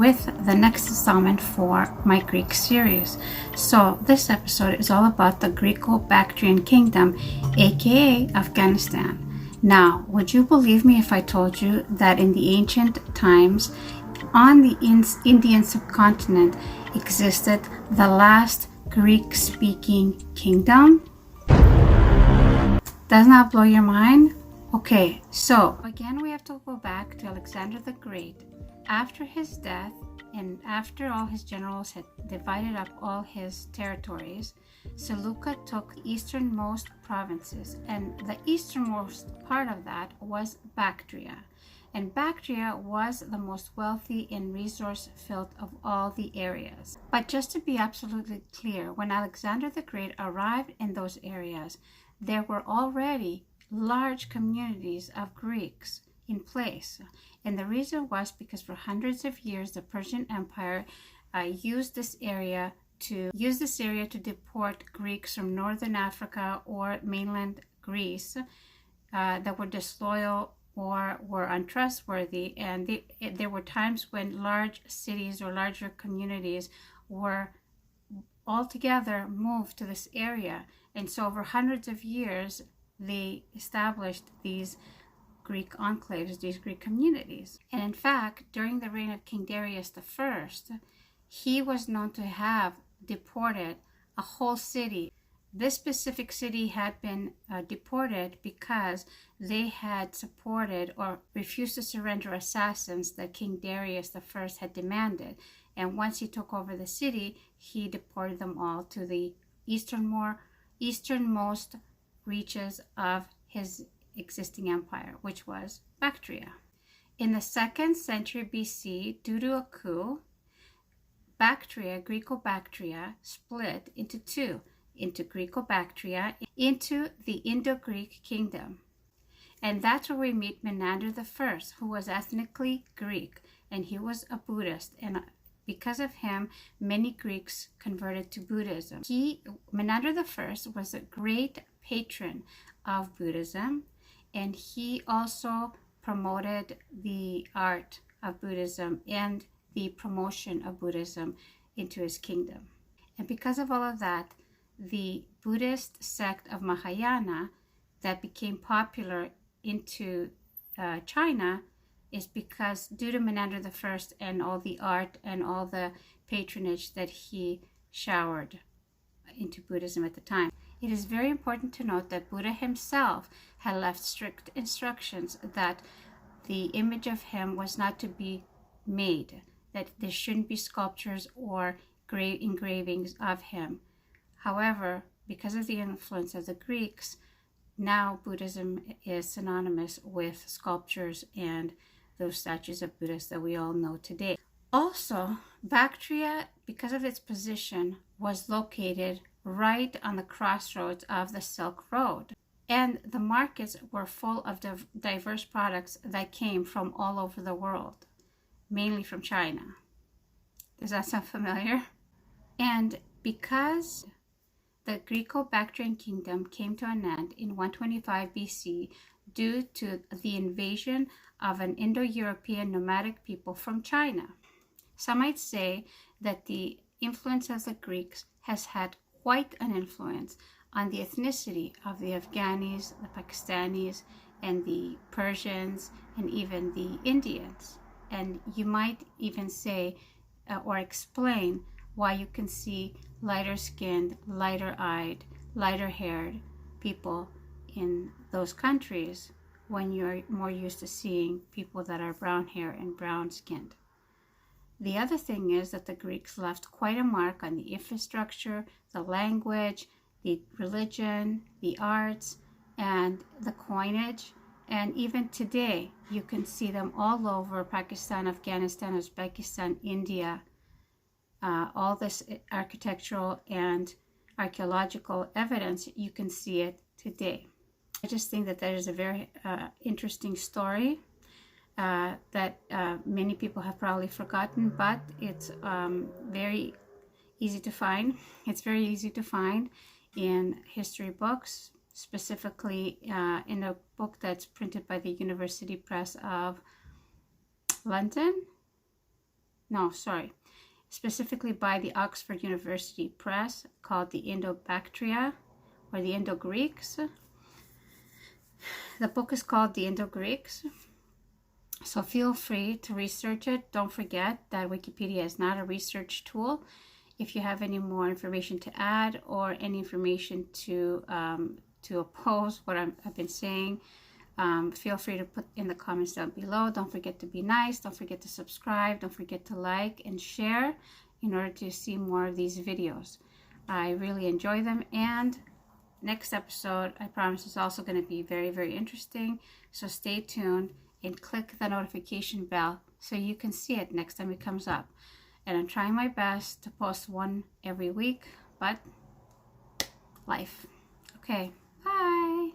with the next installment for my Greek series. So this episode is all about the Greco-Bactrian Kingdom, aka Afghanistan. Now, would you believe me if I told you that in the ancient times, on the Indian subcontinent existed the last Greek-speaking kingdom? Doesn't that blow your mind? Okay, so again we have to go back to Alexander the Great. After his death and after all his generals had divided up all his territories, Seleucus took the easternmost provinces, and the easternmost part of that was Bactria. And Bactria was the most wealthy and resource-filled of all the areas. But just to be absolutely clear, when Alexander the Great arrived in those areas, there were already large communities of Greeks in place. And the reason was because for hundreds of years, the Persian Empire used this area to deport Greeks from northern Africa or mainland Greece that were disloyal or were untrustworthy. And there were times when large cities or larger communities were altogether moved to this area. And so over hundreds of years, they established these Greek enclaves, these Greek communities. And in fact, during the reign of King Darius I, he was known to have deported a whole city. This specific city had been deported because they had supported or refused to surrender assassins that King Darius I had demanded. And once he took over the city, he deported them all to the easternmost reaches of his existing empire, which was Bactria. In the 2nd century BC, due to a coup, Bactria, Greco-Bactria, split into two, into Greco-Bactria, into the Indo-Greek kingdom. And that's where we meet Menander I, who was ethnically Greek, and he was a Buddhist, and because of him, many Greeks converted to Buddhism. Menander I was a great patron of Buddhism, and he also promoted the art of Buddhism and the promotion of Buddhism into his kingdom. And because of all of that, the Buddhist sect of Mahayana that became popular into China is because due to Menander I and all the art and all the patronage that he showered into Buddhism at the time. It is very important to note that Buddha himself had left strict instructions that the image of him was not to be made, that there shouldn't be sculptures or engravings of him. However, because of the influence of the Greeks, now Buddhism is synonymous with sculptures and those statues of Buddhas that we all know today. Also, Bactria, because of its position, was located right on the crossroads of the Silk Road. And the markets were full of diverse products that came from all over the world, mainly from China. Does that sound familiar? And because the Greco-Bactrian kingdom came to an end in 125 BC due to the invasion of an Indo-European nomadic people from China. Some might say that the influence of the Greeks has had quite an influence on the ethnicity of the Afghans, the Pakistanis, and the Persians, and even the Indians. And you might even say or explain why you can see lighter-skinned, lighter-eyed, lighter-haired people in those countries when you're more used to seeing people that are brown hair and brown skinned. The other thing is that the Greeks left quite a mark on the infrastructure, the language, the religion, the arts, and the coinage. And even today, you can see them all over Pakistan, Afghanistan, Uzbekistan, India. All this architectural and archaeological evidence, you can see it today. I just think that is a very interesting story that many people have probably forgotten, but it's very easy to find. It's very easy to find in history books, specifically in a book that's printed by the University Press of London. no, sorry, specifically by the Oxford University Press, called the Indo-Bactria, or the Indo-Greeks. The book is called The Indo-Greeks. So feel free to research it. Don't forget that Wikipedia is not a research tool. If you have any more information to add or any information to oppose what I've been saying, feel free to put in the comments down below. Don't forget to be nice. Don't forget to subscribe. Don't forget to like and share in order to see more of these videos. I really enjoy them, and next episode, I promise, is also going to be very, very interesting. So stay tuned and click the notification bell so you can see it next time it comes up. And I'm trying my best to post one every week, but life. Okay, bye.